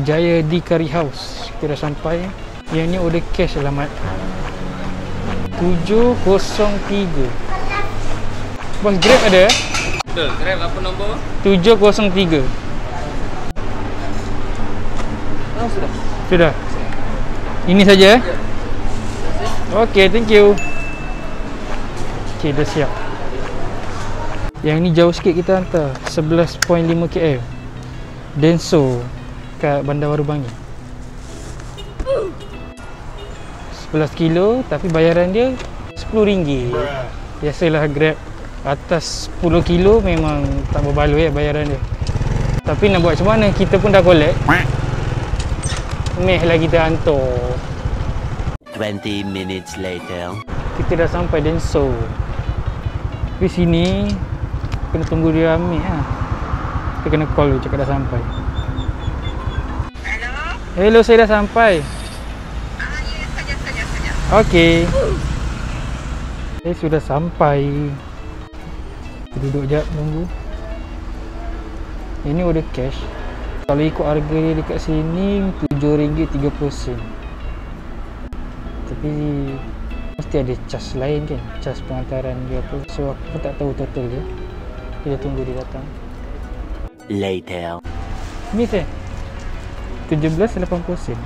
Jaya D Curry House. Kita dah sampai. Yang ni order cash alamat 703. Bos, Grab ada? Betul, Grab apa nombor? 703. Oh, sudah. Sudah. Ini saja. Okey, thank you. Okey, dah siap. Yang ni jauh sikit kita hantar, 11.5 km. Denso kat Bandar Baru Bangi. 11 kilo tapi bayaran dia RM10. Biasalah Grab atas 10 kilo memang tak berbaloi bayaran dia. Tapi nak buat macam mana, kita pun dah collect. Meh lah kita hantar. 20 minutes later. Kita dah sampai Denso. Di sini kena tunggu dia ambil lah. Kita kena call dulu cakap dah sampai. Hello? Hello, saya dah sampai. Ya, saja. Okey. Saya sudah sampai. Kita duduk sekejap tunggu. Ini order cash. Kalau ikut harga dia dekat sini RM7.30. Tapi mesti ada charge lain kan, charge pengantaran dia apa. So aku pun tak tahu total dia. Kita tunggu dia datang. Later. Ni saya 17.80 sen.